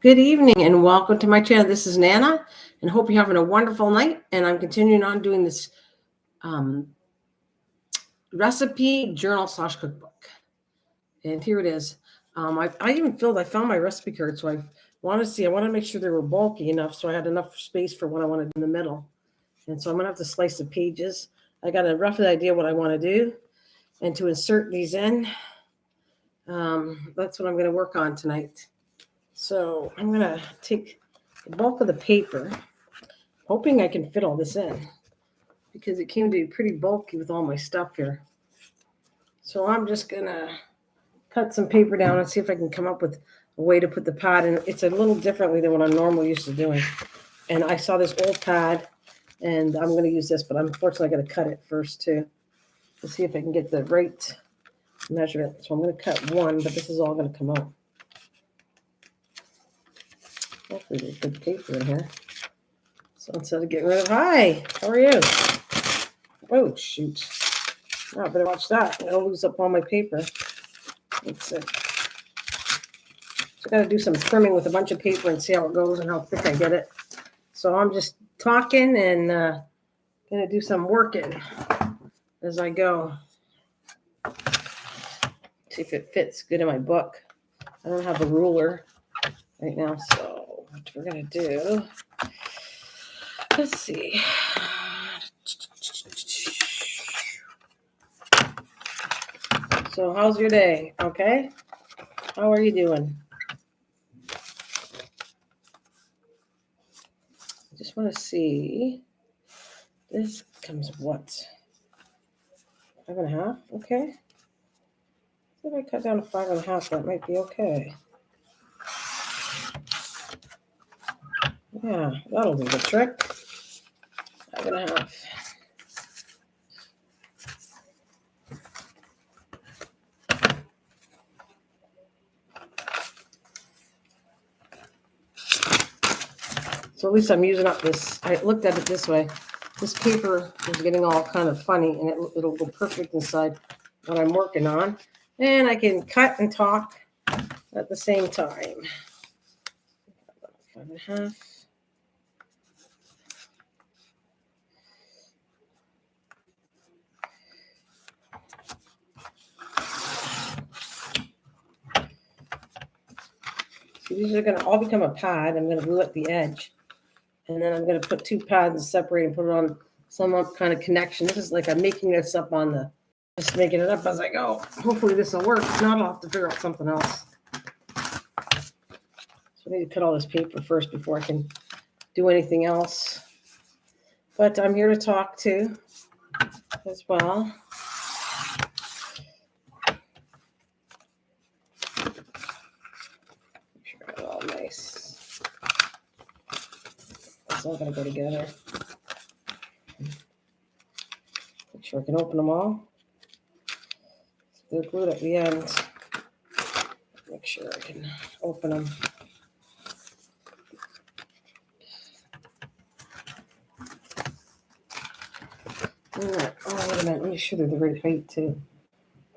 Good evening and welcome to my channel. This is Nana and hope you're having a wonderful night. And I'm continuing on doing this recipe journal / cookbook. And here it is. I found my recipe card. So I want to make sure they were bulky enough so I had enough space for what I wanted in the middle. And so I'm going to have to slice the pages. I got a rough idea what I want to do and to insert these in. That's what I'm going to work on tonight. So I'm going to take the bulk of the paper, hoping I can fit all this in because it came to be pretty bulky with all my stuff here. So I'm just going to cut some paper down and see if I can come up with a way to put the pad in. It's a little differently than what I'm normally used to doing. And I saw this old pad and I'm going to use this, but unfortunately I got to cut it first too to see if I can get the right measurement. So I'm going to cut one, but this is all going to come out. Hopefully there's good paper in here. So instead of getting rid of, hi, how are you? Oh, shoot. Oh, I better watch that. I'll lose up all my paper. Let's see. So I got to do some trimming with a bunch of paper and see how it goes and how thick I get it. So I'm just talking and going to do some working as I go. See if it fits good in my book. I don't have a ruler right now, so what we're going to do, let's see. So how's your day? Okay? How are you doing? I just want to see. This comes what? 5.5? Okay. If I cut down to 5.5, that might be okay. Yeah, that'll do the trick. 5.5. So at least I'm using up this. I looked at it this way. This paper is getting all kind of funny, and it'll go perfect inside what I'm working on. And I can cut and talk at the same time. 5.5. So these are going to all become a pad. I'm going to glue at the edge. And then I'm going to put two pads separate and put it on some kind of connection. This is like I'm making this up just making it up as I go. Hopefully this will work. If not, I'll have to figure out something else. So I need to cut all this paper first before I can do anything else. But I'm here to talk too as well. Make sure I got it all nice. It's all going to go together. Make sure I can open them all. They're glued at the end. Make sure I can open them. All right. Oh, wait a minute. Let me sure they're the right height too.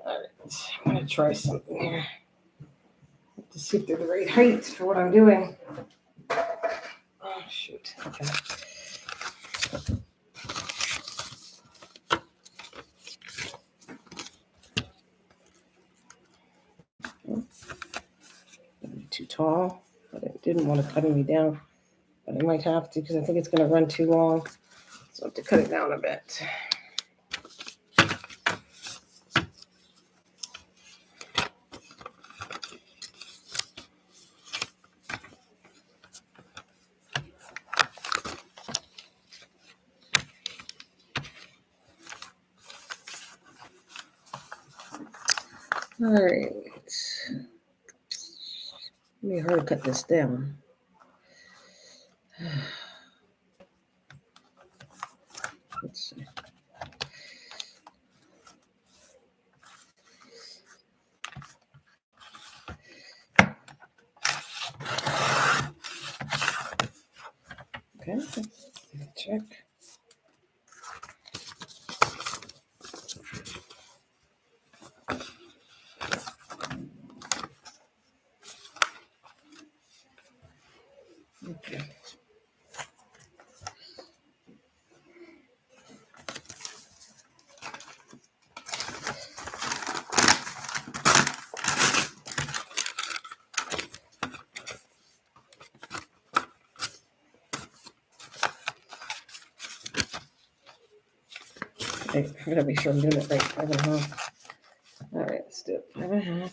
All right. I'm going to try something here to see if they're the right height for what I'm doing. Oh, shoot. Okay. Too tall, but it didn't want to cut me down. But I might have to because I think it's going to run too long. So I have to cut it down a bit. All right. Let me hard to cut this down. Let's see. Okay, check. Okay, I gotta make sure I'm doing it right. 5.5. All right, let's do it. 5.5.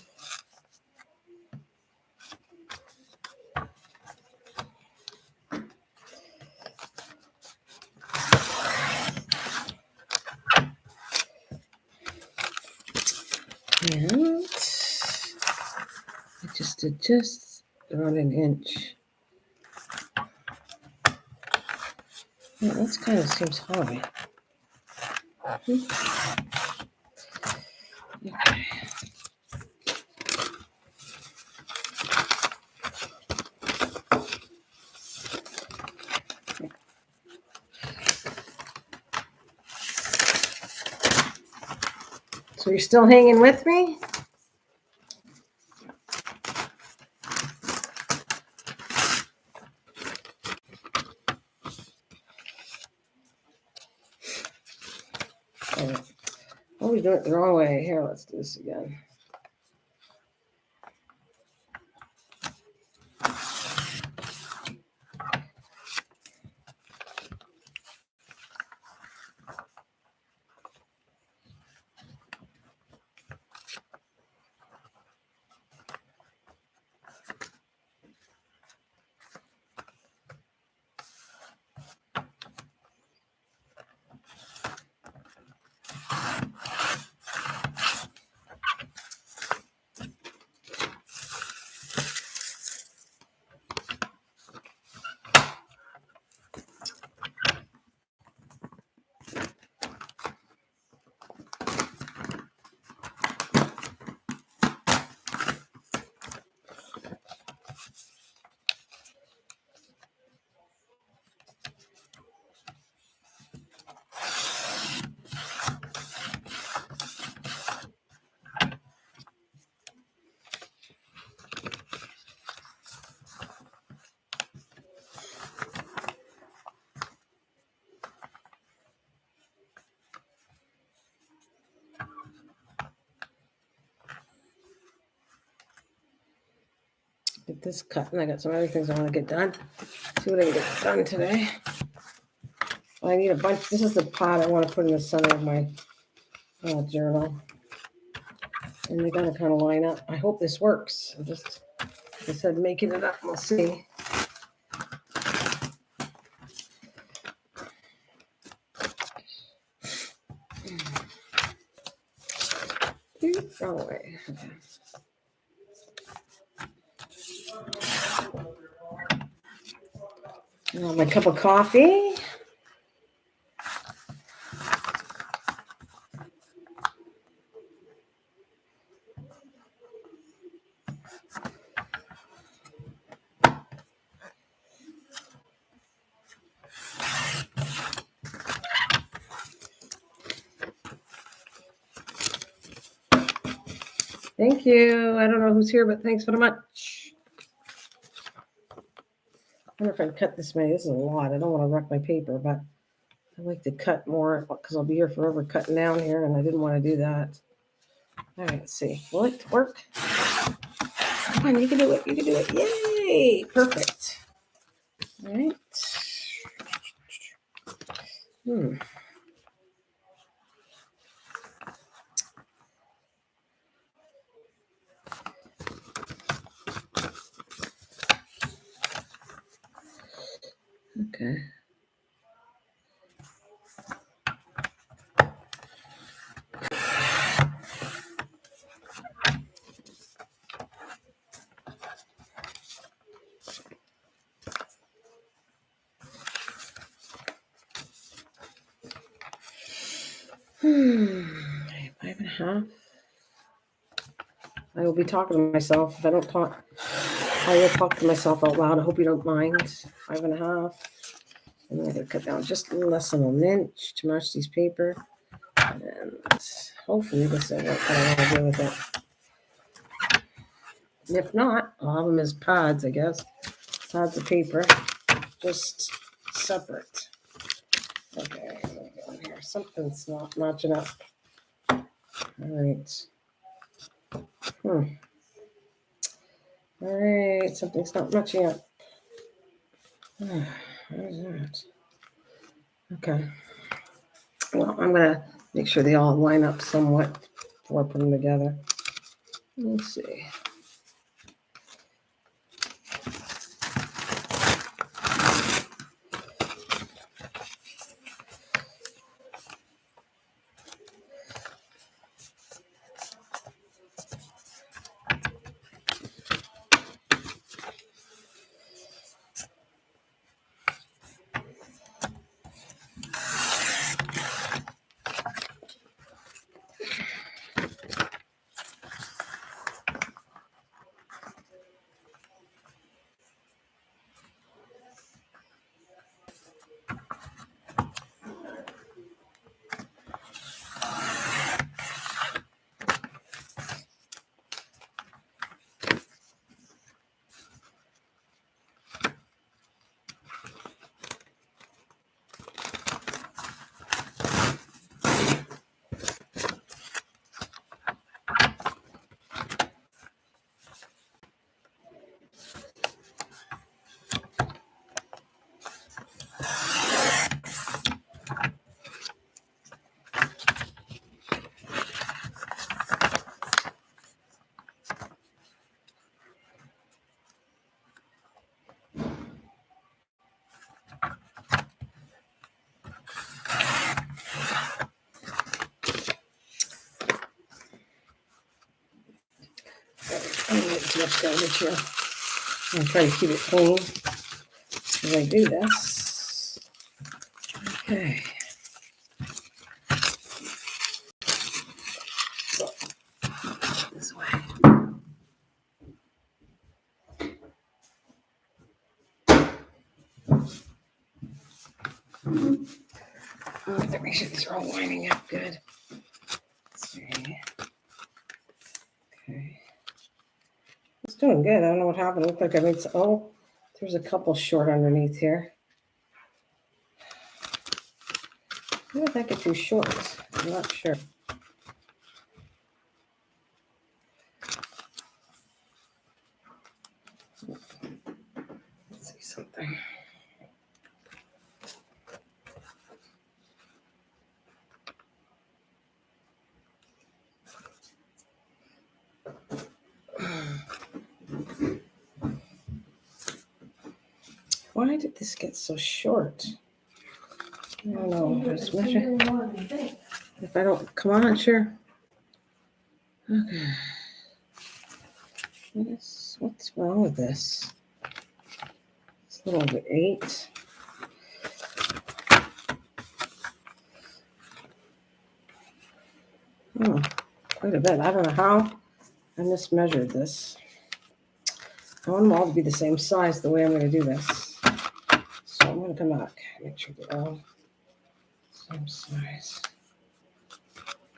And I just did just around an inch. Yeah, that's kind of seems high. Okay. So you're still hanging with me? Always do it the wrong way. Here, let's do this again. Get this cut, and I got some other things I want to get done. See what I can get done today. I need a bunch. This is the pot I want to put in the center of my journal. And they gotta kind of line up. I hope this works. I'm just, like I said, making it up. We'll see. Wrong way. Okay. Now my cup of coffee. Thank you. I don't know who's here, but thanks very much. I wonder if I'd cut this many. This is a lot. I don't want to wreck my paper, but I like to cut more because I'll be here forever cutting down here, and I didn't want to do that. All right, let's see. Will it work? Come on, you can do it. You can do it. Yay! Perfect. All right. Okay. Okay, 5.5. I will be talking to myself. If I don't talk, I will talk to myself out loud. I hope you don't mind. 5.5. And then I'm going to cut down just less than an inch to match these paper. And hopefully this is what I want to do with it. And if not, I'll have them as pods, I guess. Pods of paper. Just separate. Okay, let me go in here. Something's not matching up. All right. All right, something's not matching up. What is that? Okay. Well, I'm gonna Make sure they all line up somewhat before I put them together. Let's see. I don't need too much garbage here. I'm going to try to keep it clean as I do this. Okay. So, this way. I have to make sure these are all lining up good. Let's see. Okay. It's doing good. I don't know what happened. It looked like I made some. Oh, there's a couple short underneath here. Why did that get too short? I'm not sure. Let's see something. Why did this get so short? I don't know. Just measure. If I don't, come on, sure. Okay. What's wrong with this? It's a little bit 8. Oh, quite a bit. I don't know how I mismeasured this. I want them all to be the same size the way I'm going to do this. So I'm going to come back, make sure they're all same size.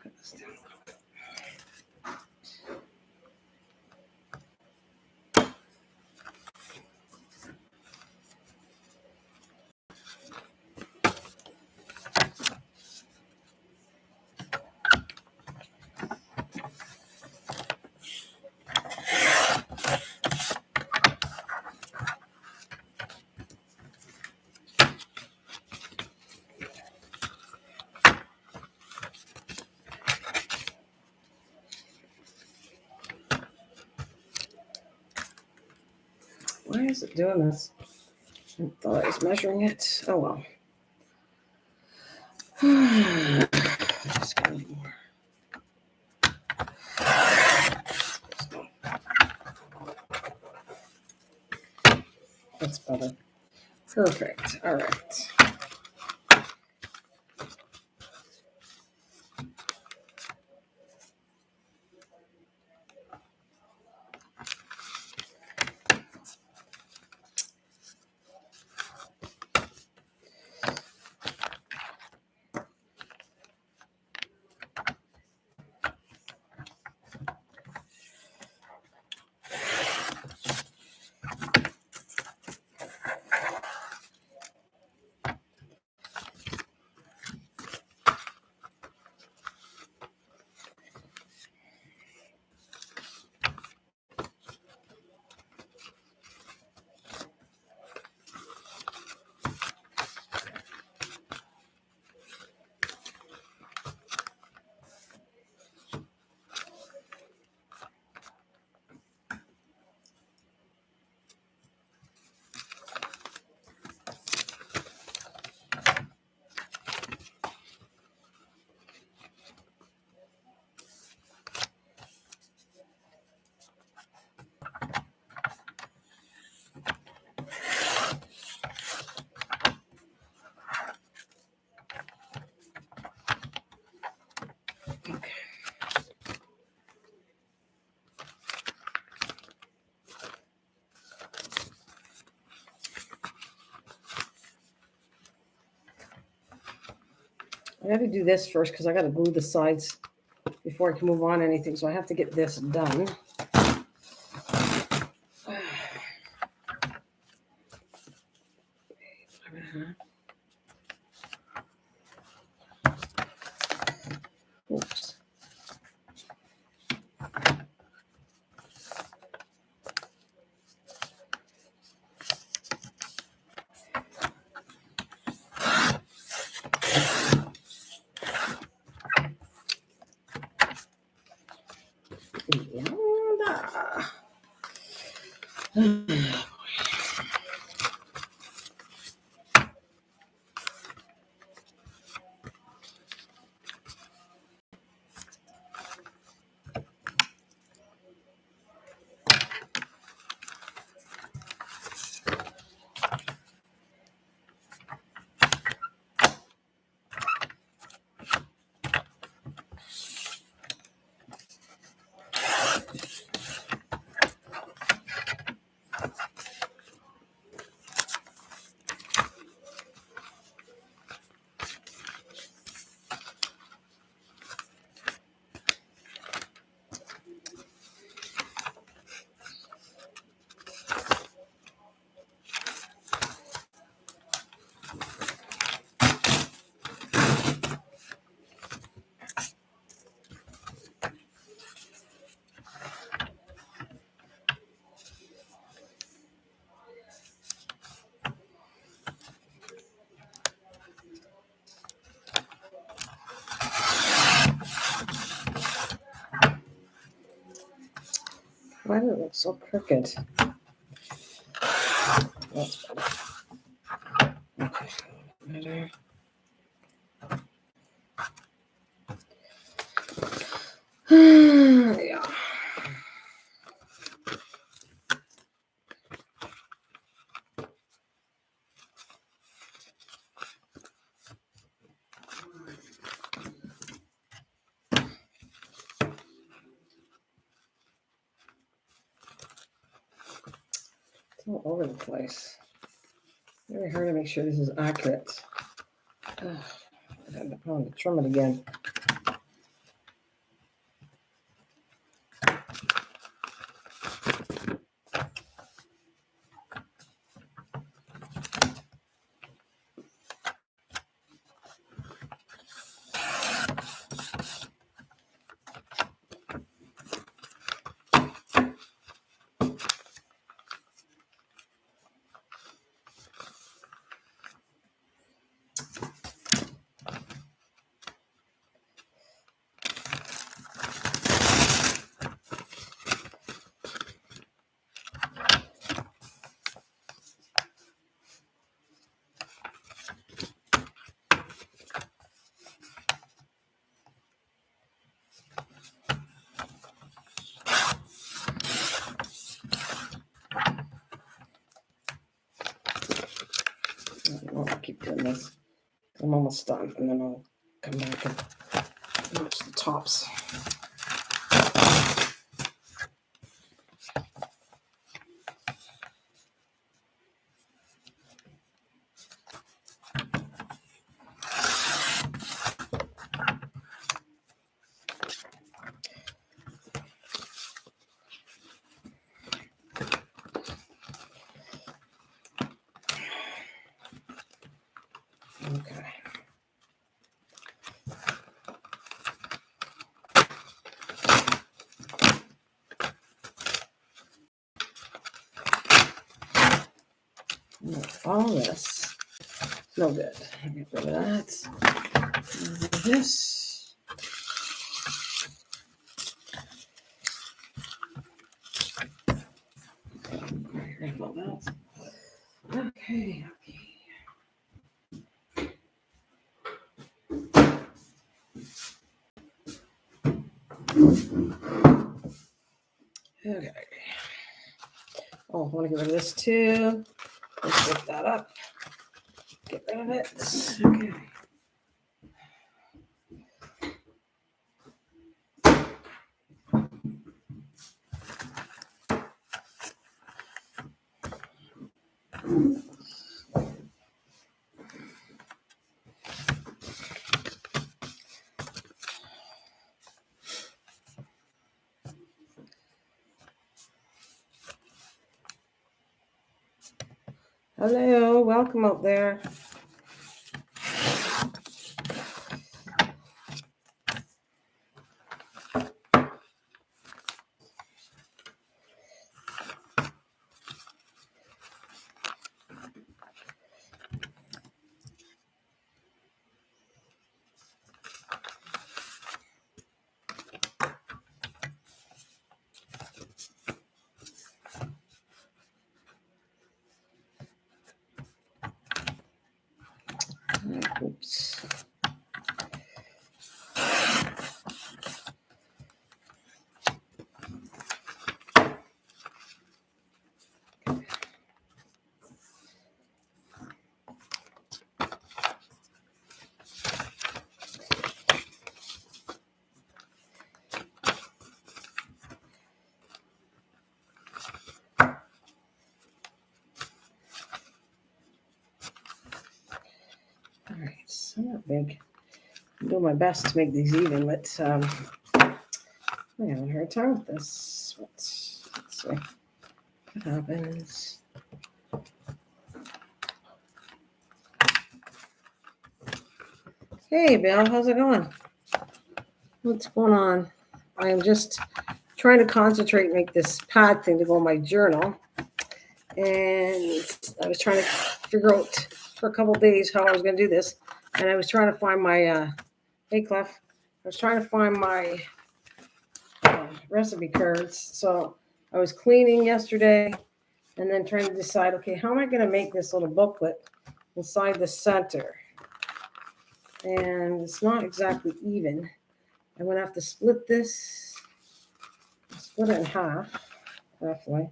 Cut this down a little bit. Why is it doing this? I thought I was measuring it. Oh well. Just get a little more. That's better. Perfect. All right. I got to do this first because I got to glue the sides before I can move on anything. So I have to get this done. Oops. Why does it look so crooked? That's better. Okay. Better. Yeah. It's all over the place. Very hard to make sure this is accurate. Ugh, I had to trim it again. I'll keep doing this. I'm almost done, and then I'll come back and match the tops. Okay. All this. No good. Get rid of that. Rid of this. Rid of all that. Okay. Okay. Oh, I want to get rid of this too. Let's lift that up. Get rid of it. Okay. Hello, welcome out there. Oops. All right, so not big. I'm doing my best to make these even, but I'm having a hard time with this. Let's see what happens. Hey, Bill, how's it going? What's going on? I am just trying to concentrate and make this pad thing to go in my journal. And I was trying to figure out for a couple of days how I was going to do this. And I was trying to find my, hey, Clef, I was trying to find my recipe cards. So I was cleaning yesterday and then trying to decide, okay, how am I going to make this little booklet inside the center? And it's not exactly even. I'm going to have to split this, split it in half, roughly.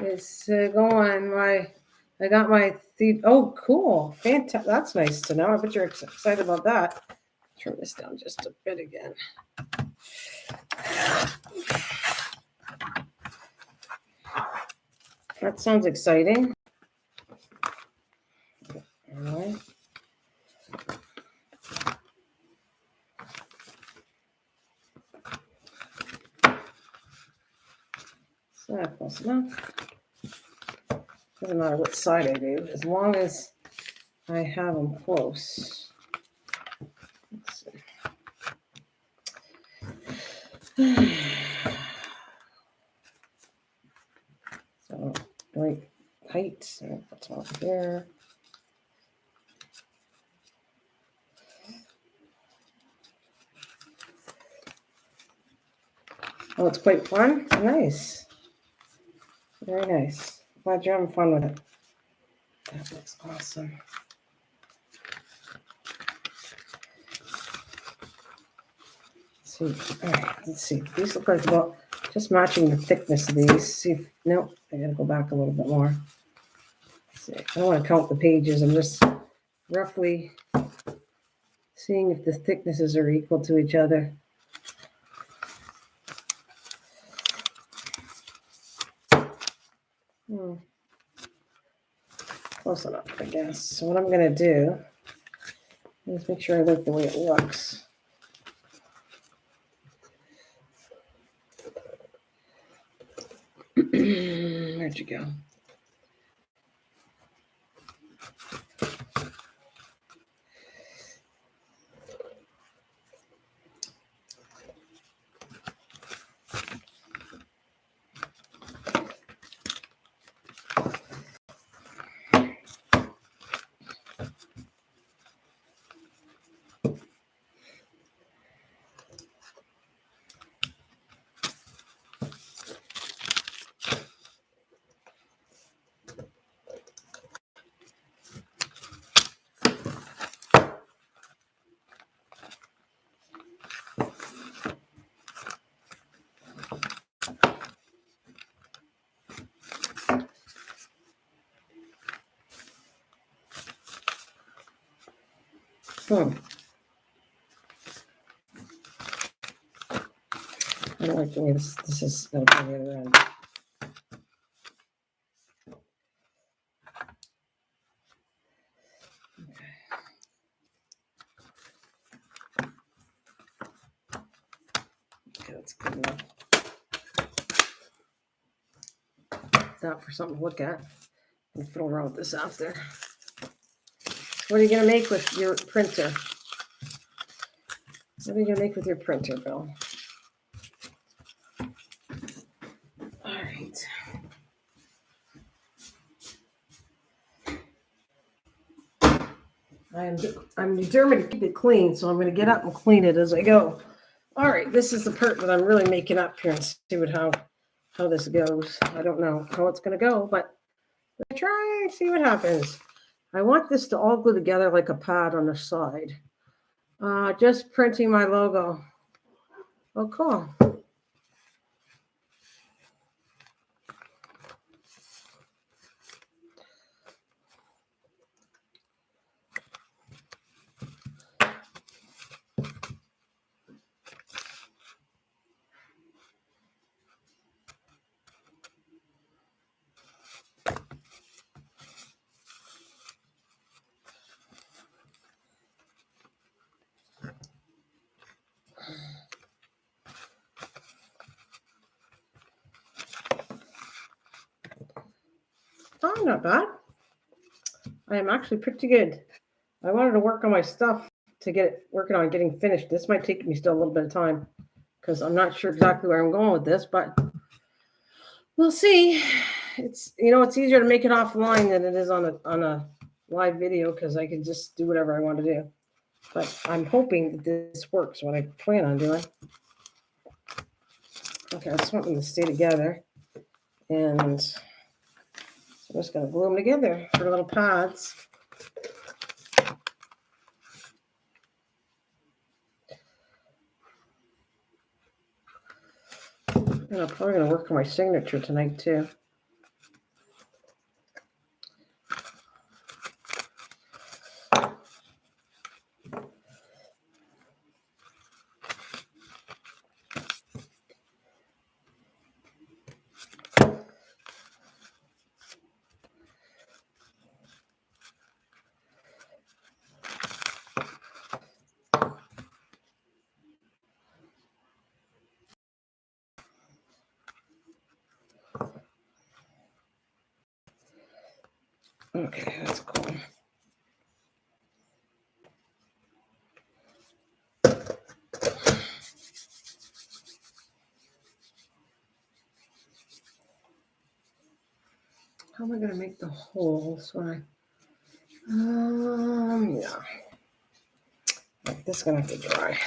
It's going, I got my, oh, cool, fantastic, that's nice to know. I bet you're excited about that. Turn this down just a bit again. That sounds exciting. All right. So that's close enough. Doesn't matter what side I do, as long as I have them close. Let's see. So, right height, so that's off there. Oh, it's quite fun. Nice. Very nice. Glad you're having fun with it. That looks awesome. Let's see. All right, let's see. These look like about just matching the thickness of these. See if, no, I gotta go back a little bit more. Let's see. I don't want to count the pages. I'm just roughly seeing if the thicknesses are equal to each other. Close enough, I guess. So what I'm gonna do is make sure I like the way it looks. Where'd you go? I don't like the way this is going to go the other end. Okay, that's good enough. that for something to look at. And fiddle around with this after. What are you going to make with your printer? What are you going to make with your printer, Bill? All right. I'm determined to keep it clean, so I'm going to get up and clean it as I go. All right, this is the part that I'm really making up here and see how this goes. I don't know how it's going to go, but let's try and see what happens. I want this to all glue together like a pad on the side. Just printing my logo. Oh, cool. Oh, not bad. I am actually pretty good. I wanted to work on my stuff to get it working on getting finished. This might take me still a little bit of time because I'm not sure exactly where I'm going with this, but we'll see. It's it's easier to make it offline than it is on a live video because I can just do whatever I want to do. But I'm hoping that this works, what I plan on doing. Okay, I just want them to stay together. And I'm just going to glue them together for little pads. And I'm probably going to work on my signature tonight, too. Okay, that's cool. How am I going to make the holes when yeah. This is going to have to dry.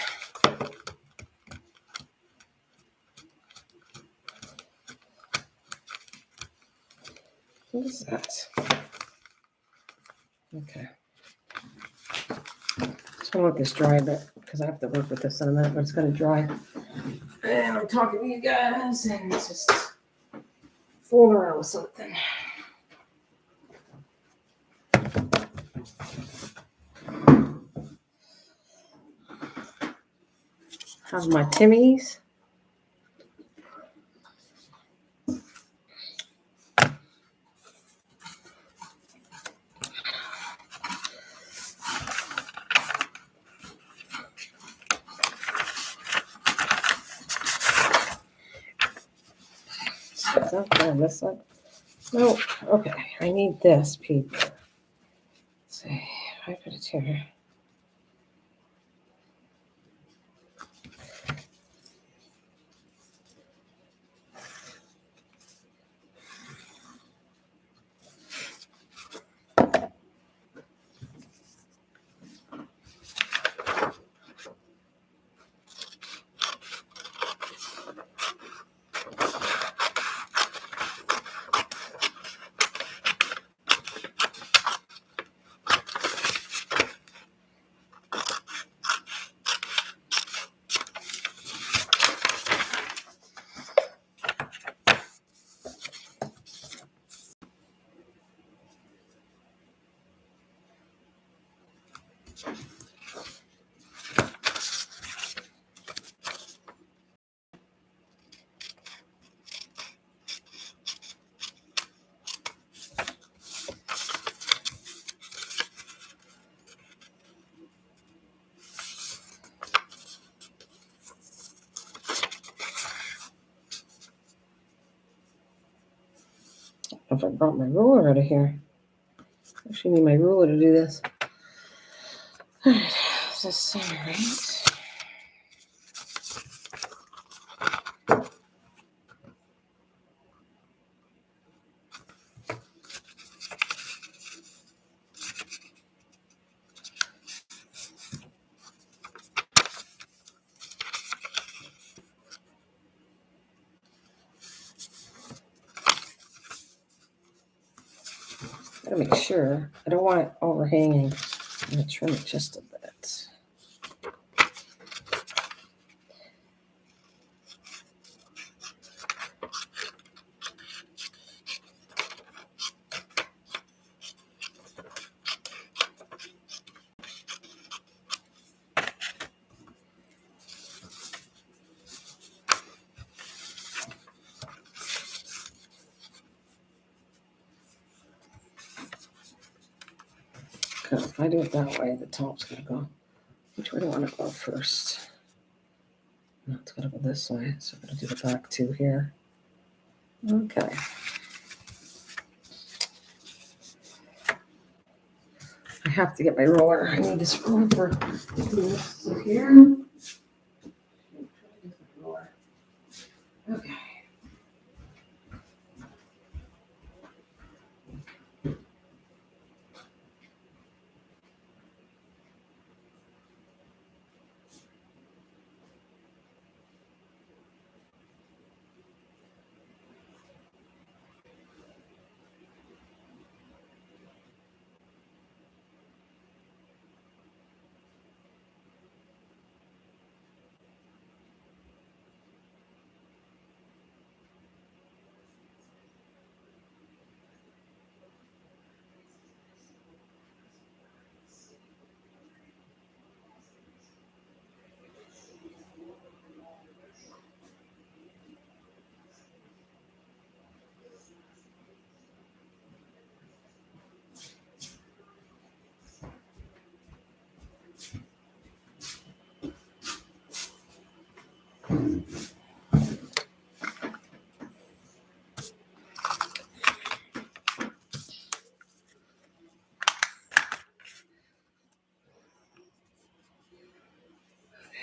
What is that? Okay. Just want to let this dry a bit because I have to work with this in a minute, but it's going to dry. And I'm talking to you guys and it's just fooling around with something. How's my Timmy's? Is that on this side? No. Okay. I need this paper. Let's see. If I put it here. I brought my ruler out of here. I actually need my ruler to do this. All right, is this all right? Gotta make sure. I don't want it overhanging. I'm gonna trim it just a bit. If I do it that way, the top's gonna go. Which way do I want to go first? No, it's gotta go this way. So I'm gonna do the back two here. Okay. I have to get my roller. I need this roller for this. So here. Okay.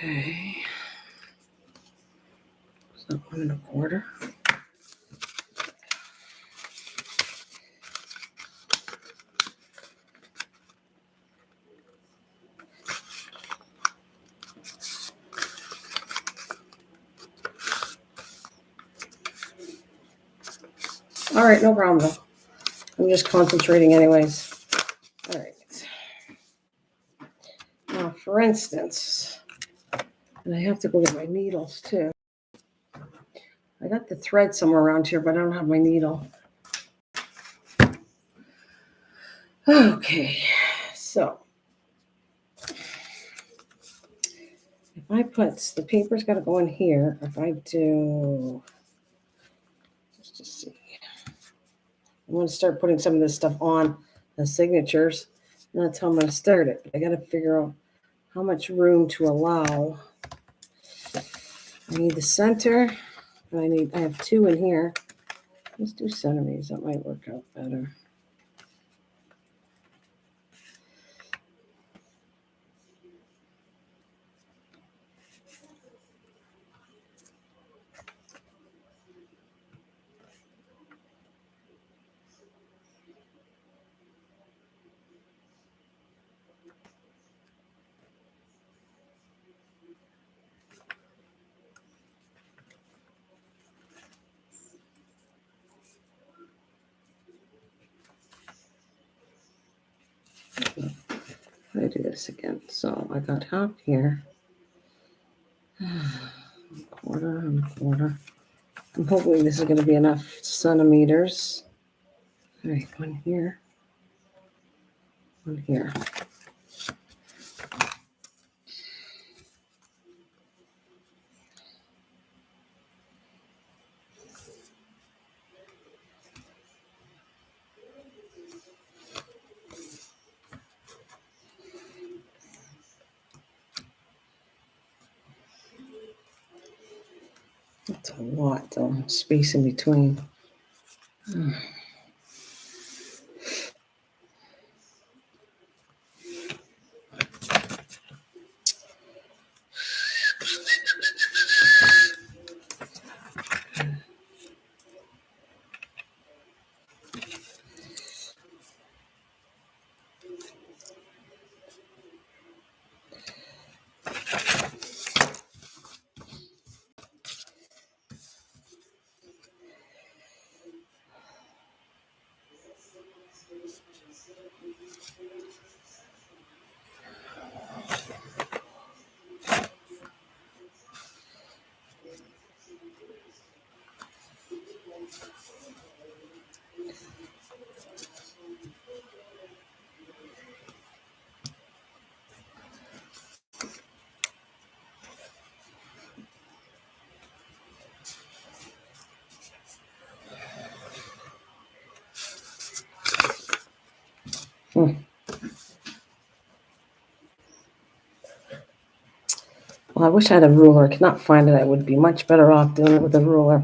Okay. So 1 1/4. All right, no problem though. I'm just concentrating anyways. All right. Now, for instance, and I have to go get my needles too. I got the thread somewhere around here, but I don't have my needle. Okay, so if I put the paper's got to go in here. If I do, let's just see. I'm going to start putting some of this stuff on the signatures. And that's how I'm going to start it. I got to figure out how much room to allow. I need the center, and I have 2 in here. Let's do centimeters. That might work out better. I do this again. So I got half here. 1/4 and 1/4. I'm hoping this is going to be enough centimeters. All right, 1 here. 1 here. That's a lot, though, space in between. Well, I wish I had a ruler. I could not find it. I would be much better off doing it with a ruler.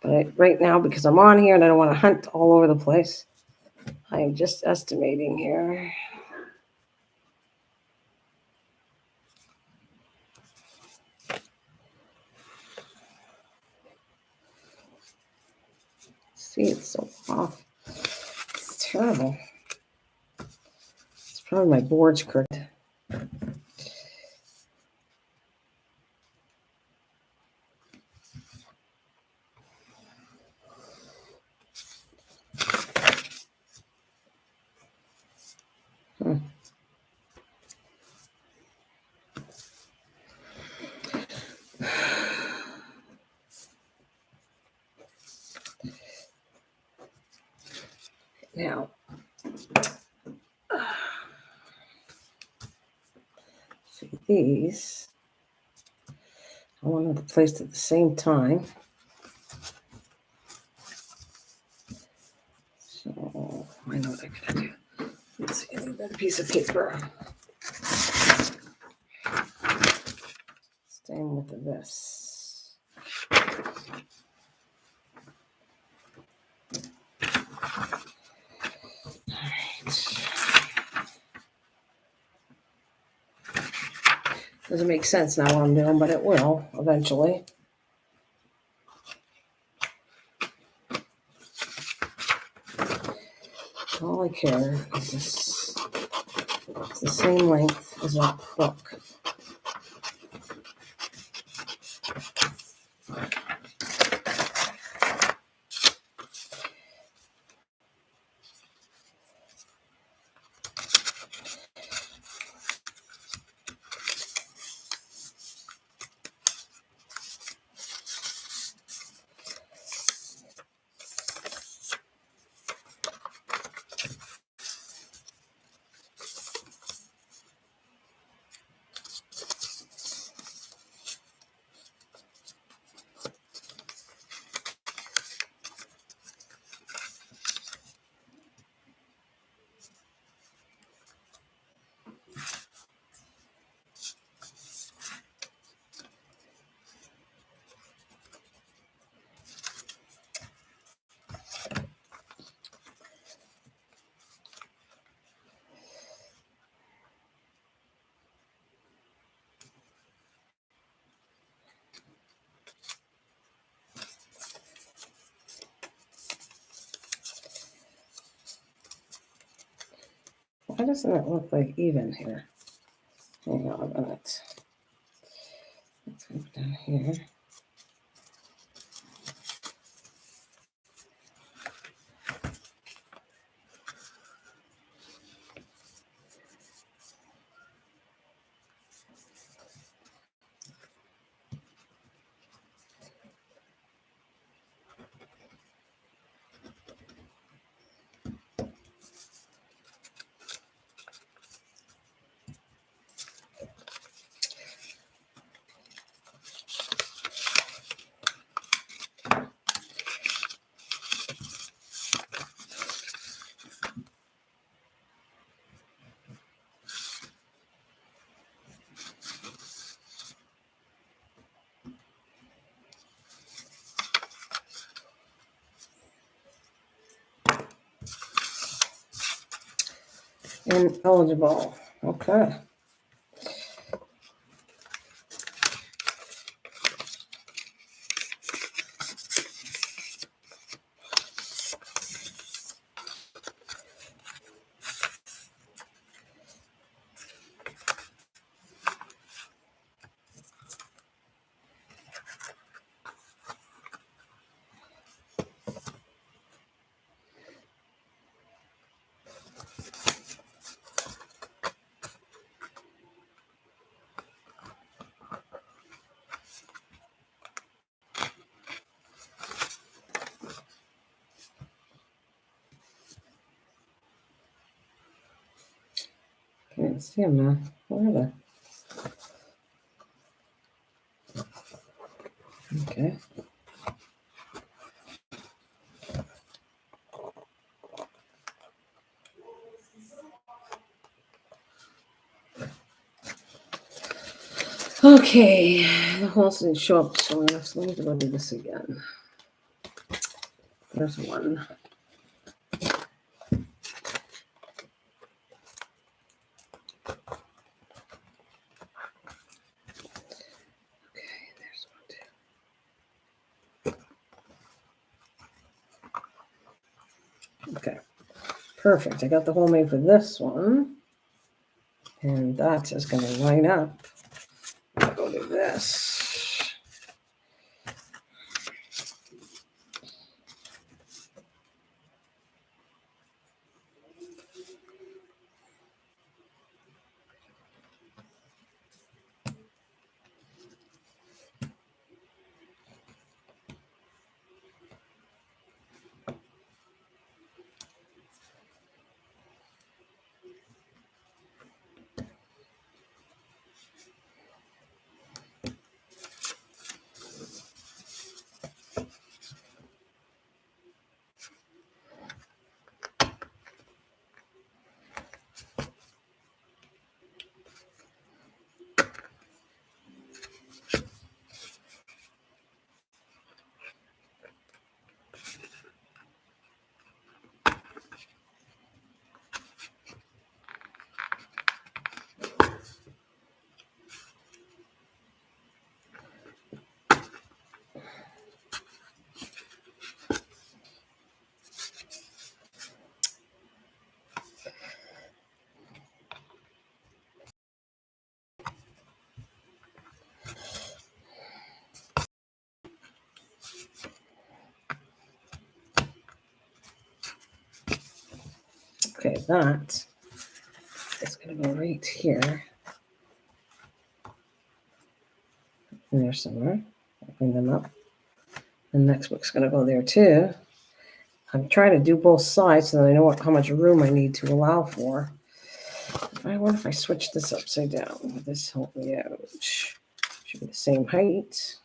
But right now, because I'm on here and I don't want to hunt all over the place, I am just estimating here. See, it's so off. It's terrible. It's probably my board's crooked. Now, see these. I want them placed at the same time. So I know what I gotta do. Let's see, I need another piece of paper. Same with this. Doesn't make sense now what I'm doing, but it will eventually. All I care is this. It's the same length as that book. Why doesn't it look like even here? Hang on a minute. Let's go down here. Ineligible. Okay. Can't see them now. Where are they? Okay. Okay, the holes didn't show up, so let me go do this again. There's one. Okay, there's one too. Okay, perfect. I got the hole made for this one. And that is going to line up. I'll go to this. Okay, that is going to go right here. In there somewhere. I'll clean them up. The next book's going to go there too. I'm trying to do both sides so that I know how much room I need to allow for. I wonder if I switch this upside down. Would this help me out? Should be the same height.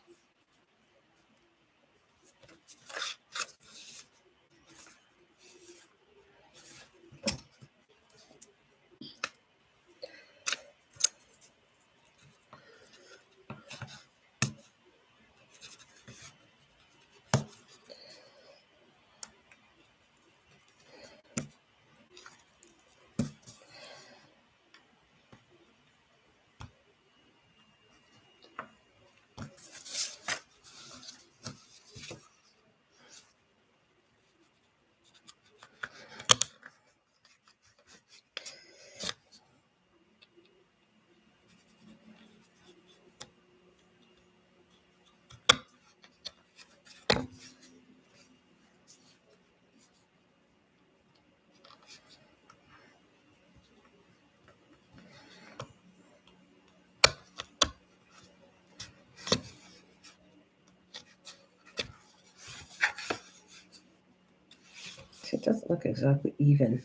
See, it doesn't look exactly even.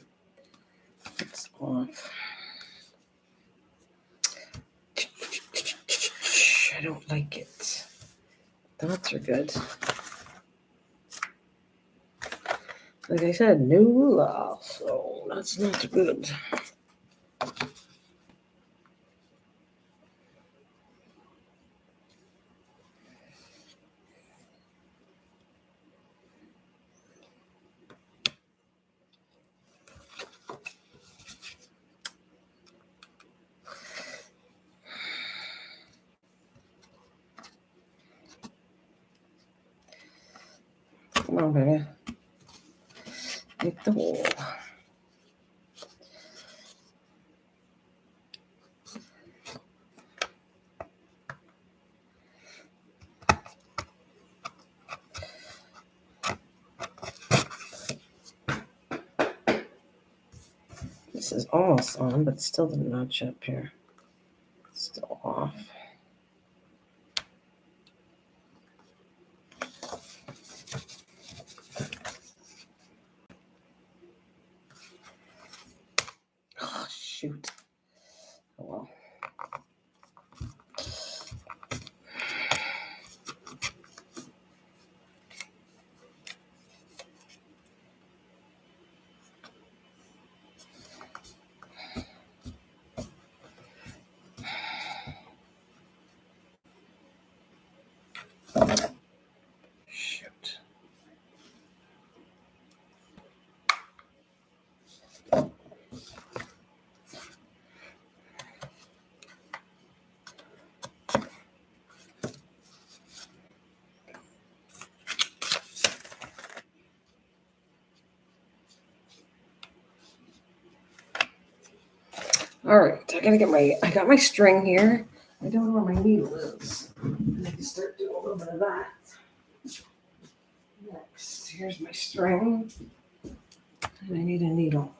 It's off. I don't like it. Dots are good. Like I said, new law, so that's not good. Come on, baby. Make the hole. This is almost on, but still the notch up here. Still off. Oh, shoot. Oh, well. All right, I got my string here. I don't know where my needle is. I can start doing a little bit of that. Next, here's my string. And I need a needle.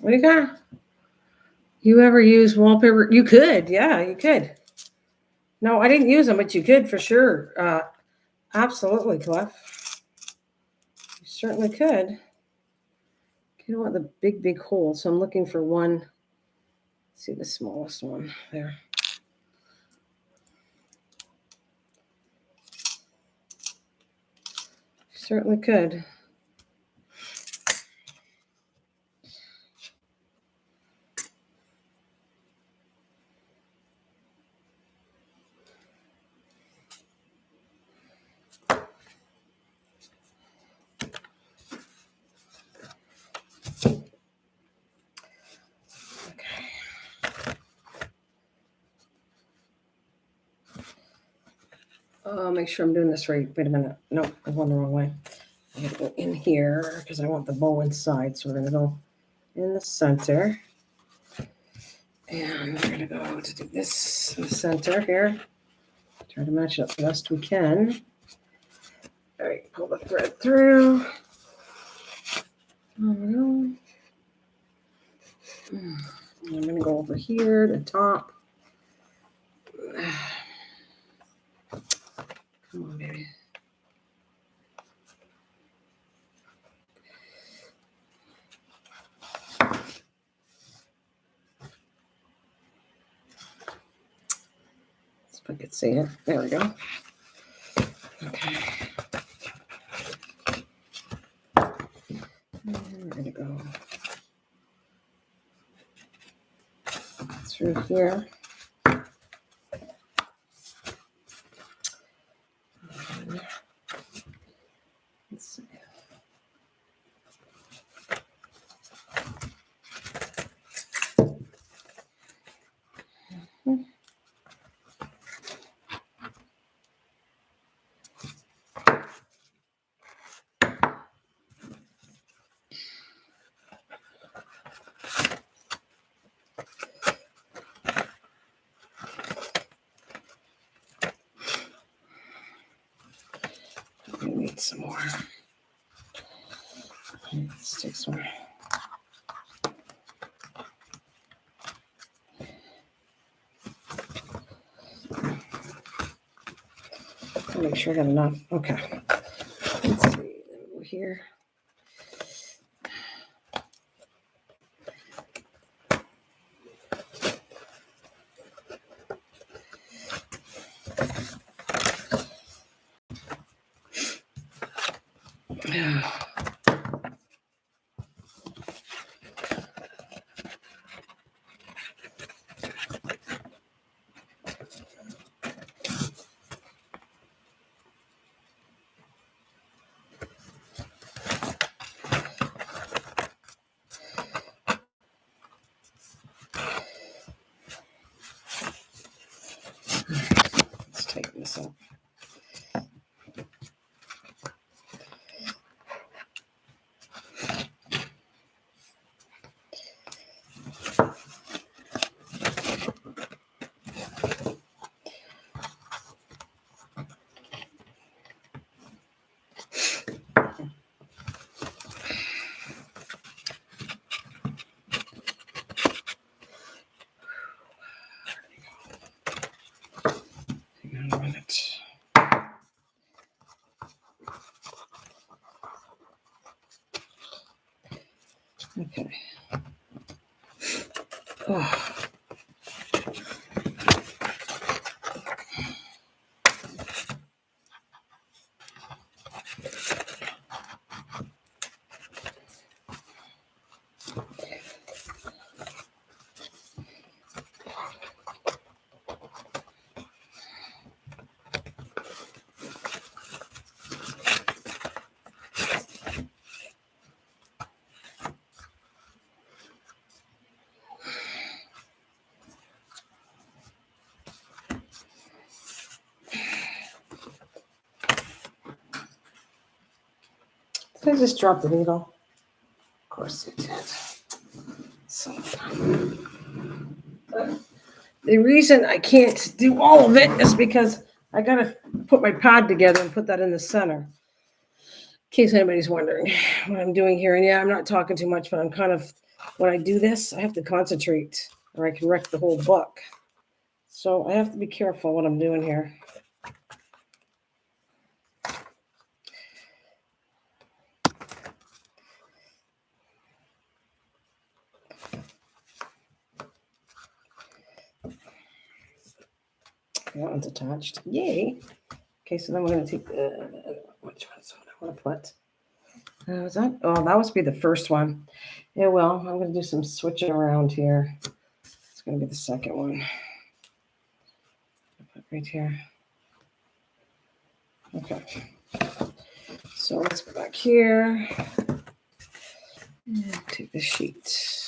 What do you got? You ever use wallpaper? You could, yeah, you could. No, I didn't use them, but you could for sure. Absolutely, Cliff. You certainly could. You don't want the big hole, so I'm looking for one. Let's see the smallest one there. You certainly could. Make sure I'm doing this right. Wait a minute. No, I'm going the wrong way. I gotta go in here because I want the bow inside. So we're gonna go in the center. And we're gonna go to do this in the center here. Try to match it up the best we can. All right, pull the thread through. I'm gonna go over here to top. Come on, baby. If I could see it. There we go. Okay. And we're gonna go through here. Let's see. We need some more. Let's take some. Make sure I got enough. Okay. Let's see. Go here. Let's take this up. Okay. Oh. Did I just drop the needle? Of course I did. So, the reason I can't do all of it is because I gotta put my pod together and put that in the center. In case anybody's wondering what I'm doing here. And yeah, I'm not talking too much, but I'm kind of, when I do this, I have to concentrate or I can wreck the whole book. So I have to be careful what I'm doing here. That one's attached. Yay. Okay, so then we're going to take the, which one's what I want to put? Was that? Oh, that must be the first one. Yeah, well, I'm going to do some switching around here. It's going to be the second one. I'll put right here. Okay. So let's go back here. And take the sheet.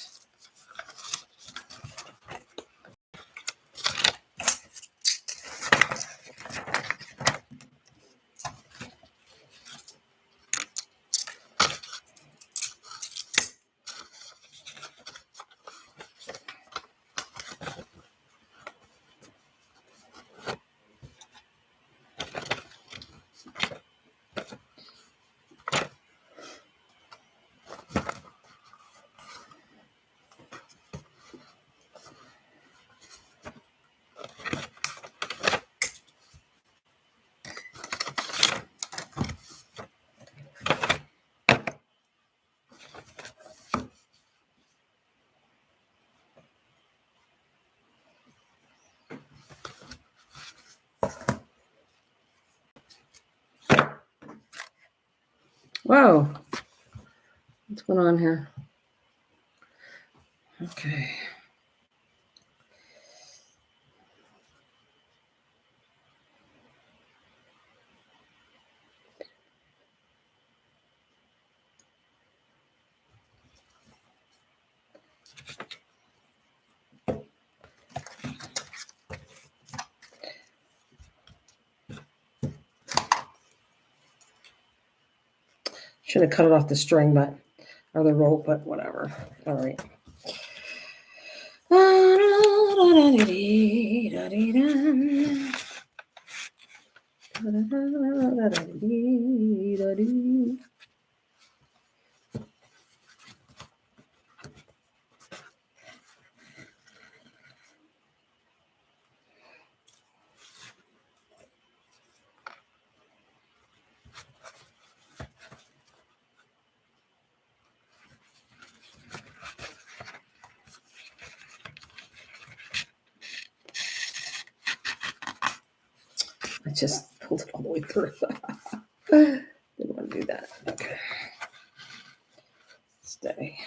Whoa. What's going on here? Okay. Should have cut it off the string, but or the rope, but whatever. All right. I just pulled it all the way through. Didn't want to do that. Okay. Stay.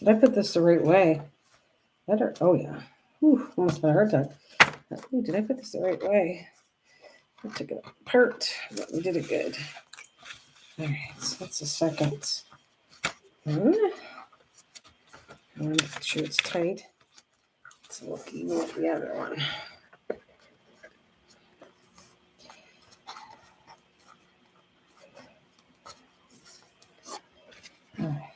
Did I put this the right way? Better. Oh, yeah. Whew, almost had a heart attack. Ooh, did I put this the right way? I took it apart, but we did it good. All right, so that's the second one. I want to make sure it's tight. It's look even with the other one. All right.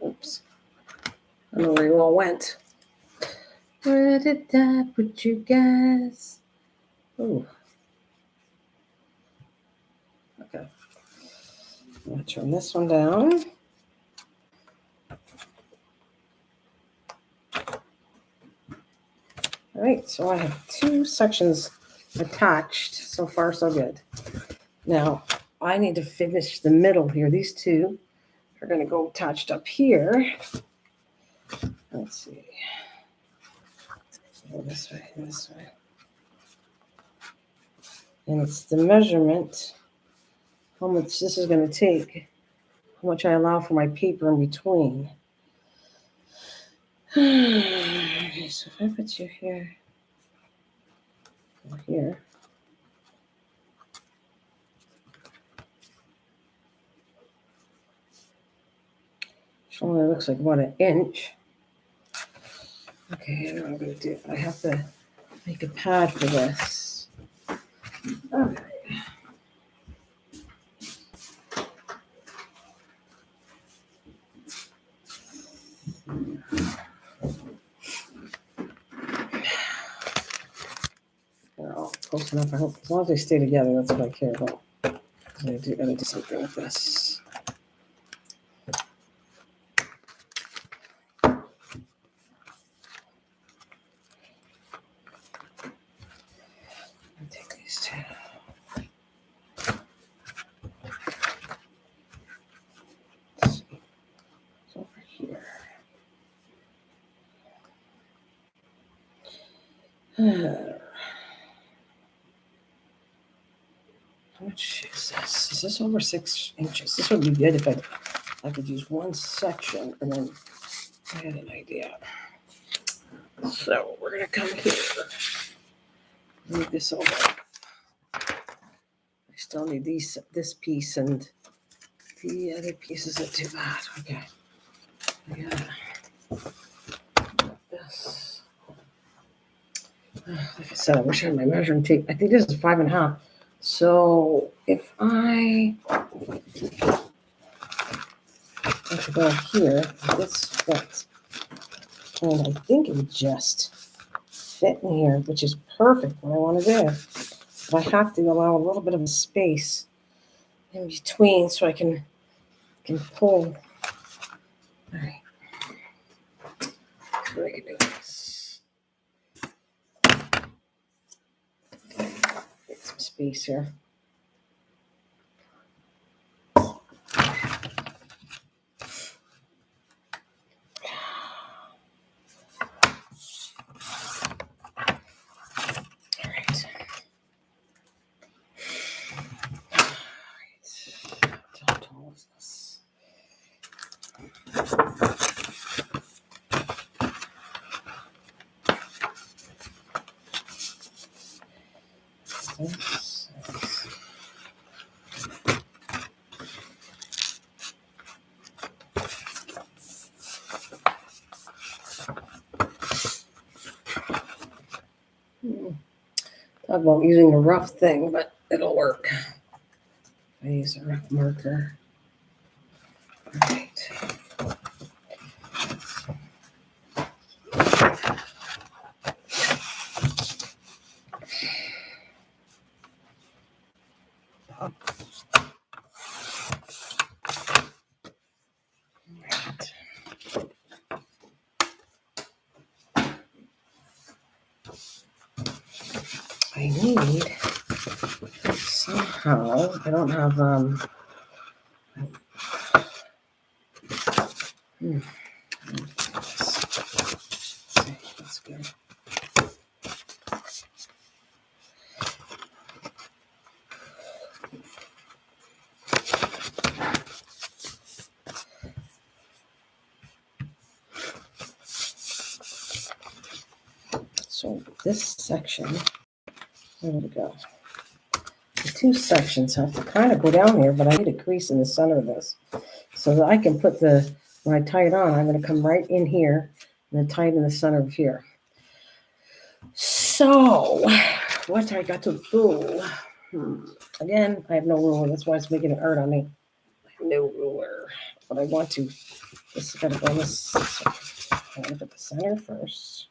Oops. I don't know where you all went. Where did I put you guys? Oh. Okay. I'm going to turn this one down. All right, so I have two sections attached. So far, so good. Now, I need to finish the middle here. These two are going to go attached up here. Let's see. Go this way and this way. And it's the measurement, how much this is going to take, how much I allow for my paper in between. Okay, so if I put you here, or here. Which only looks like about an inch. Okay, I know what I'm going to do. I have to make a pad for this. Okay. They're all close enough. I hope as long as they stay together, that's what I care about. I gotta do something with this. I'll take these two. Let's see. It's over here. How much is this? Is this over 6 inches? This would be good if I could use one section and then I had an idea. So we're gonna come here. Move this over. I still need this piece and the other pieces are too bad. Okay. Yeah. This. Like I said, I wish I had my measuring tape. I think this is 5.5. So if I to go here, this fits. And I think it would just fit in here, which is perfect what I want to do. But I have to allow a little bit of a space in between so I can pull. All right. So I can do this. Get some space here. hell is this? This is talk about using a rough thing, but it'll work. I use a rough marker. All right. I need somehow, I don't have that's good. So this section, where did it go? The two sections have to kind of go down here, but I need a crease in the center of this so that I can put when I tie it on, I'm going to come right in here and then tie it in the center of here. So what I got to do, again, I have no ruler. That's why it's making it hard on me. I have no ruler, but I want to, this is going to go in this, I want to put the center first.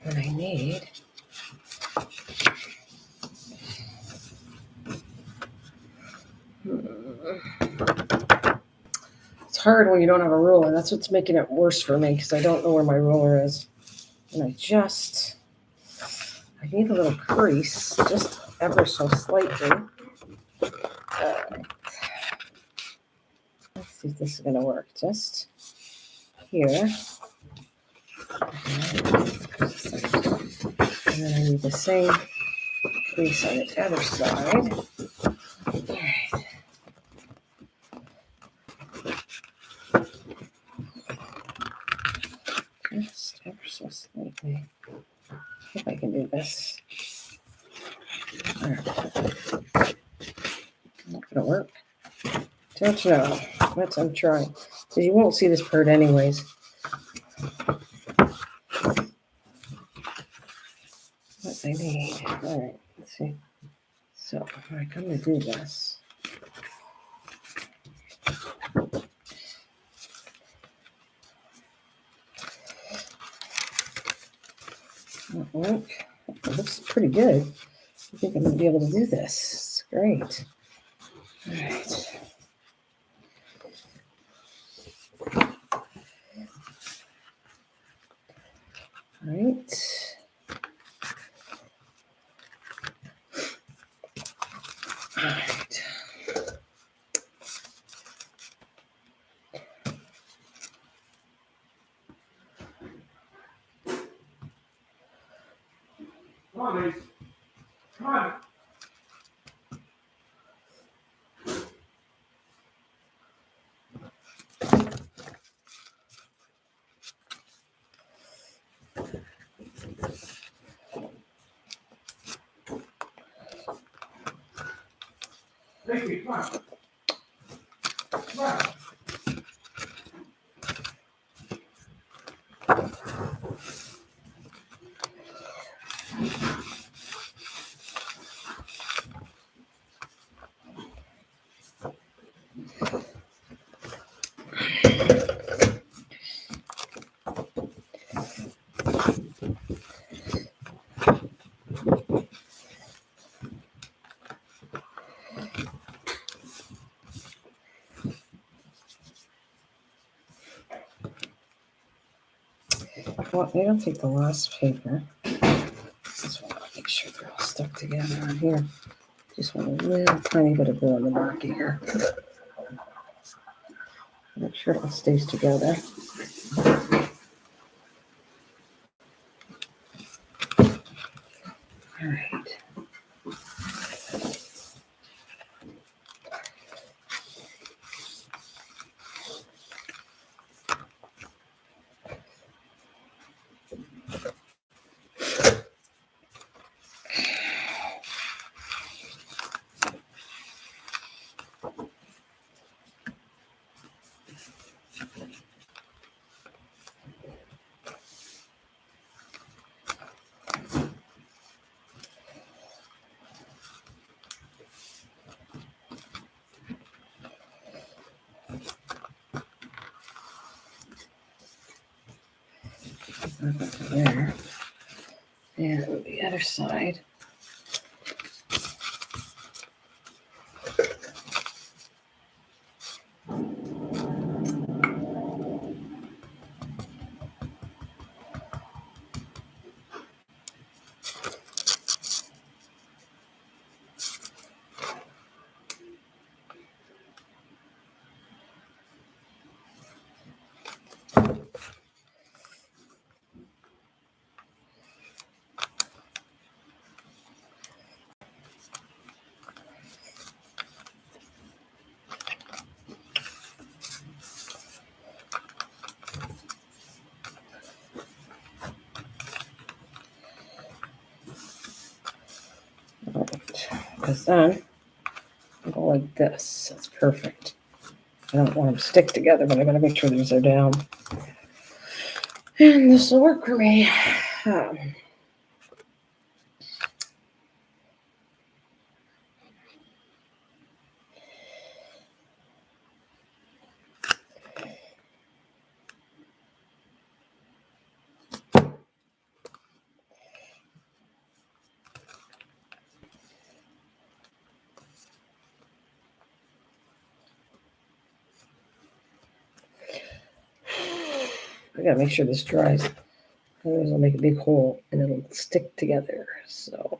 And I need it's hard when you don't have a ruler. That's what's making it worse for me because I don't know where my ruler is. And I need a little crease, just ever so slightly. Let's see if this is going to work. Just here. And then I need the same crease on the other side. Just ever so slightly. If I can do this. Not gonna work. Don't know. I'm trying. Because you won't see this part anyways. What I need. All right. Let's see. So I come to do this. That work. It looks pretty good. I think I'm going to be able to do this. It's great. All right. All right. All right. Come on, Mace. Come on. Mace, come on. Come on. Well, maybe I'll take the last paper. Just want to make sure they're all stuck together on here. Just want a little tiny bit of glue on the back of here. Make sure it all stays together. All right. There. And the other side. Because then I'll go like this. That's perfect. I don't want them to stick together, but I gotta make sure these are down. And this will work for me. I gotta make sure this dries. Otherwise, I'll make a big hole and it'll stick together. So.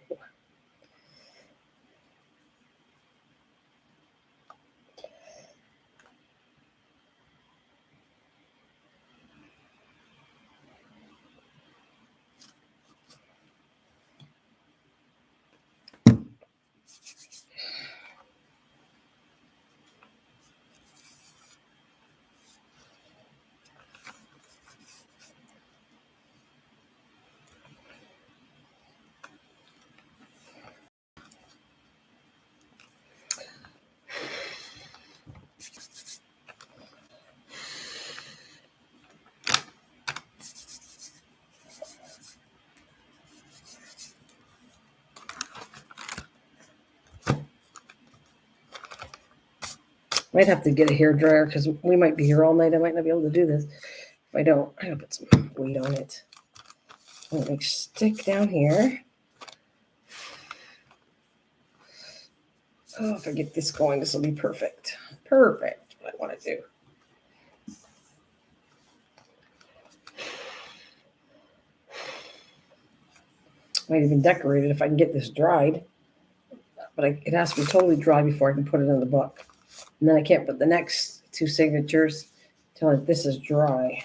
Might have to get a hair dryer because we might be here all night. I might not be able to do this. If I don't, I'm gonna put some weight on it. I'm gonna stick down here. Oh, if I get this going, this will be perfect. Perfect. What I want to do. Might even decorate it if I can get this dried. But it has to be totally dry before I can put it in the book. And then I can't put the next two signatures until this is dry.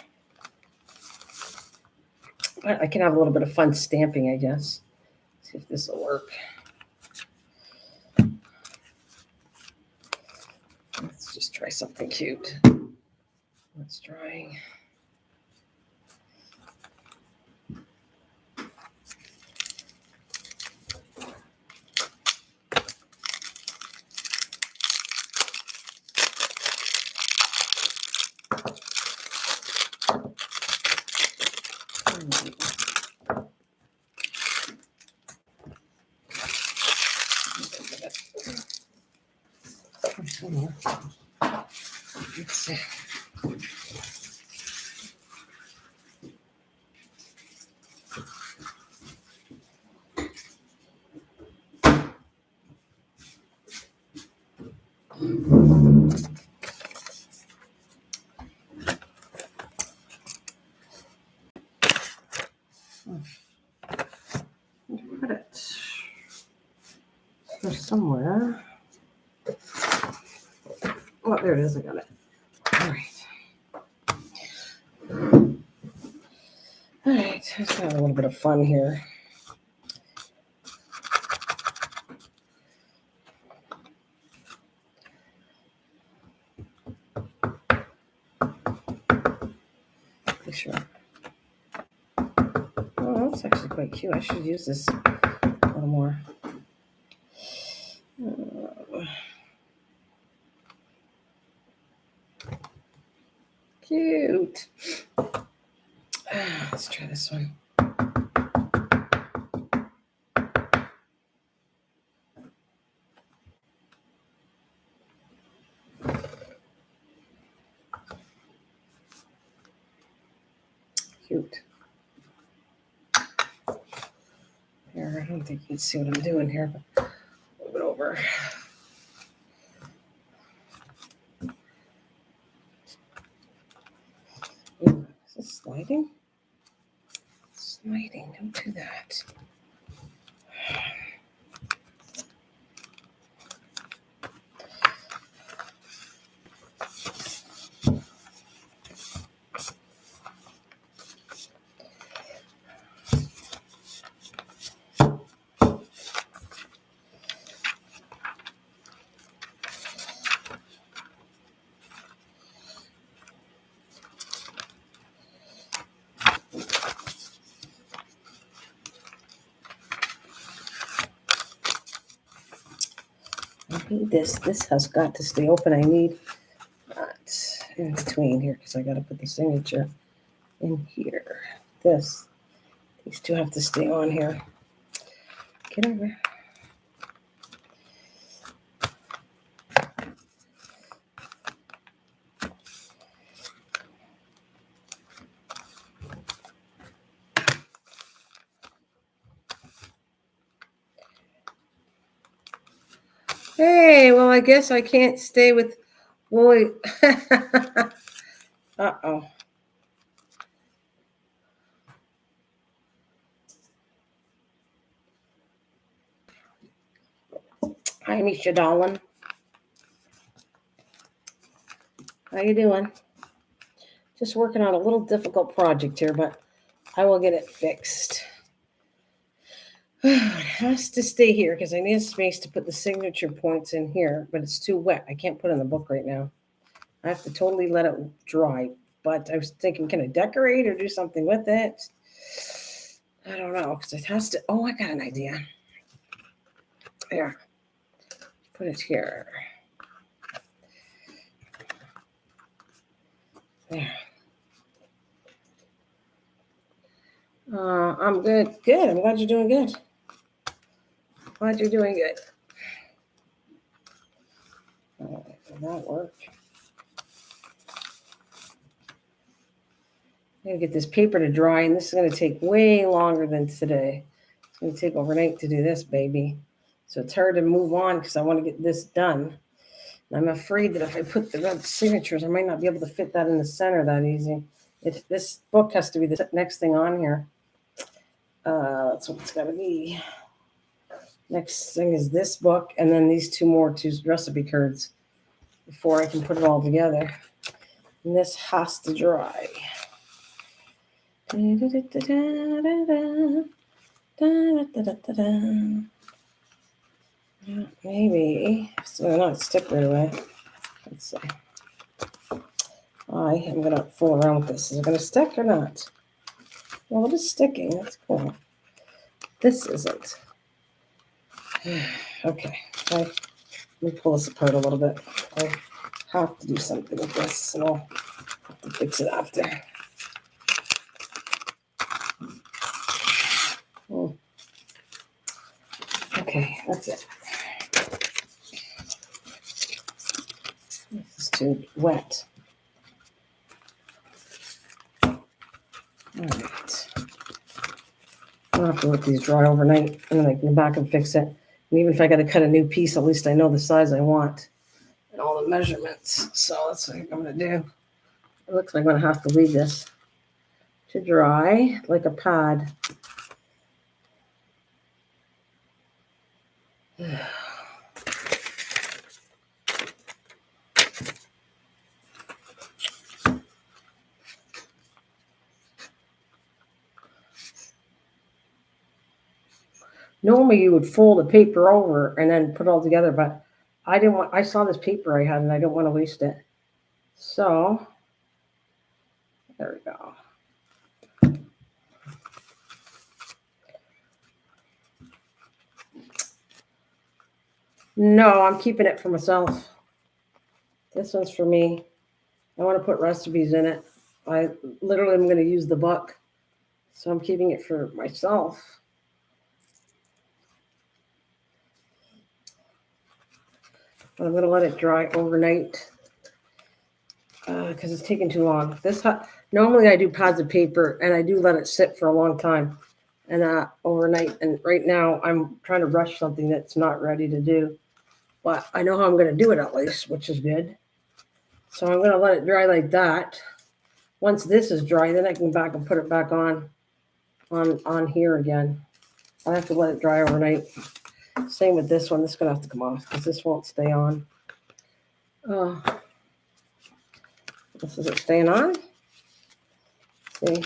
But I can have a little bit of fun stamping, I guess. See if this will work. Let's just try something cute. It's drying. Let's see. Put it there's somewhere. Oh, there it is. I got it. All right. All right. Let's have a little bit of fun here. that's actually quite cute. I should use this a little more. Cute. Let's try this one. Cute. Here, I don't think you can see what I'm doing here, but move it over. Ooh, is this sliding? Sliding, don't do that. I need this. This has got to stay open. I need that in between here because I got to put the signature in here. These two have to stay on here. Get over. Hey, well, I guess I can't stay with Willie. Uh-oh. Hi, Misha darling. How you doing? Just working on a little difficult project here, but I will get it fixed. It has to stay here because I need a space to put the signature points in here, but it's too wet. I can't put it in the book right now. I have to totally let it dry. But I was thinking, can I decorate or do something with it? I don't know because it has to. Oh, I got an idea. There. Put it here. There. I'm good. Good. I'm glad you're doing good. Glad you're doing good. Will that work? I'm going to get this paper to dry, and this is going to take way longer than today. It's going to take overnight to do this, baby. So it's hard to move on because I want to get this done. And I'm afraid that if I put the red signatures, I might not be able to fit that in the center that easy. This book has to be the next thing on here. That's what it's got to be. Next thing is this book, and then these two recipe cards before I can put it all together. And this has to dry. Maybe. So not stick right away. Let's see. I am going to fool around with this. Is it going to stick or not? Well, it is sticking. That's cool. This isn't. Okay. Let me pull this apart a little bit. I have to do something with this, and I'll have to fix it after. Okay, that's it. This is too wet. All right. I'll have to let these dry overnight, and then I can go back and fix it. And even if I got to cut a new piece, at least I know the size I want and all the measurements. So that's what I'm going to do. It looks like I'm going to have to leave this to dry like a pad. Normally you would fold the paper over and then put it all together, but I saw this paper I had and I don't want to waste it. So there we go. No, I'm keeping it for myself. This one's for me. I want to put recipes in it. I literally am going to use the book. So I'm keeping it for myself. But I'm going to let it dry overnight because it's taking too long. Normally I do pads of paper and I do let it sit for a long time and overnight. And right now I'm trying to rush something that's not ready to do. But I know how I'm going to do it at least, which is good. So I'm going to let it dry like that. Once this is dry, then I can go back and put it back on here again. I'll have to let it dry overnight. Same with this one. This is going to have to come off because this won't stay on. This isn't staying on. See,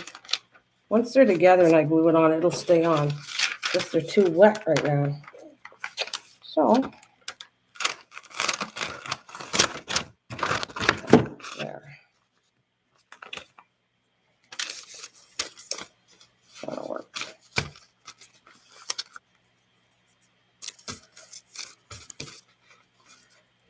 once they're together and I glue it on, it'll stay on. Just they're too wet right now. So, there. That'll work.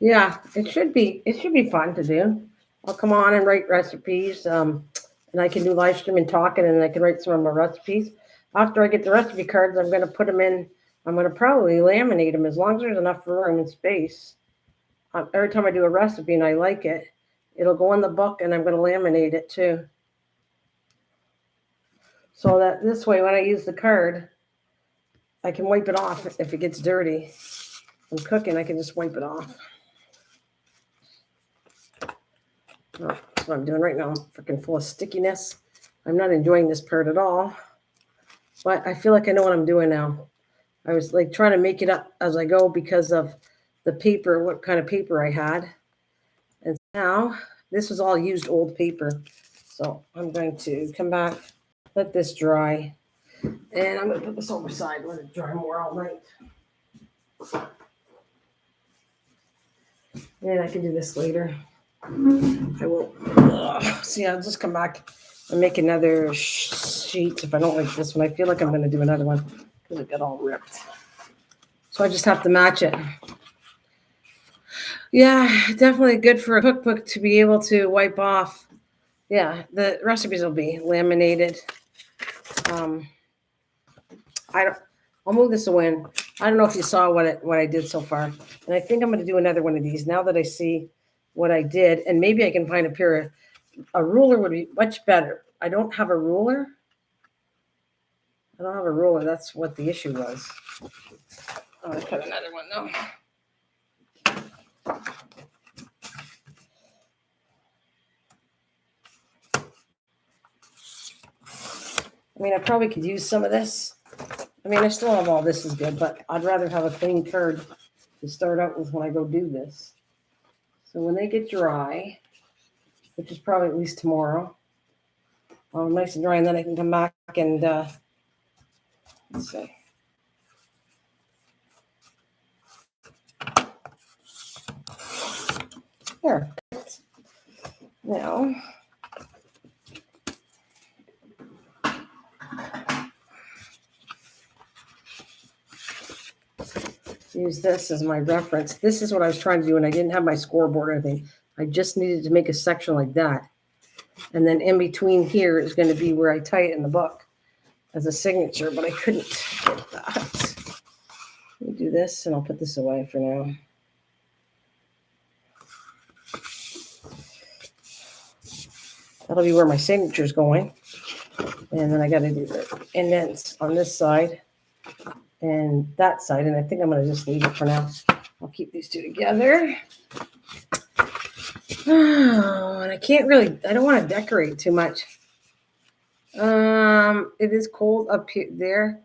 Yeah, it should be fun to do. I'll come on and write recipes. And I can do live stream and talking, and I can write some of my recipes. After I get the recipe cards, I'm going to put them in. I'm going to probably laminate them as long as there's enough room and space. Every time I do a recipe and I like it, it'll go in the book, and I'm going to laminate it too. So that this way, when I use the card, I can wipe it off if it gets dirty. I'm cooking, I can just wipe it off. Oh, that's what I'm doing right now. I'm freaking full of stickiness. I'm not enjoying this part at all. But I feel like I know what I'm doing now. I was like trying to make it up as I go because of the paper, what kind of paper I had. And now this was all used old paper. So I'm going to come back, let this dry. And I'm going to put this over side, let it dry more all night. And I can do this later. I will. See, I'll just come back and make another sheet if I don't like this one. I feel like I'm going to do another one because it got all ripped. So I just have to match it. Yeah, definitely good for a cookbook to be able to wipe off. Yeah, the recipes will be laminated. I'll move this away. I don't know if you saw what I did so far, and I think I'm going to do another one of these now that I see what I did, and maybe I can find a ruler would be much better. I don't have a ruler. That's what the issue was. I'm going to cut another one though. I mean, I probably could use some of this. I mean, I still have all this is good, but I'd rather have a clean curd to start out with when I go do this. So when they get dry, which is probably at least tomorrow, nice and dry, and then I can come back and let's see. There. Now, use this as my reference. This is what I was trying to do, and I didn't have my scoreboard or anything. I just needed to make a section like that. And then in between here is going to be where I tie it in the book as a signature, but I couldn't get that. Let me do this, and I'll put this away for now. That'll be where my signature is going. And then I got to do the indents on this side and that side. And I think I'm going to just leave it for now. I'll keep these two together. Oh, and I don't want to decorate too much. It is cold up here there.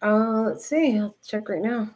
Let's see. I'll check right now.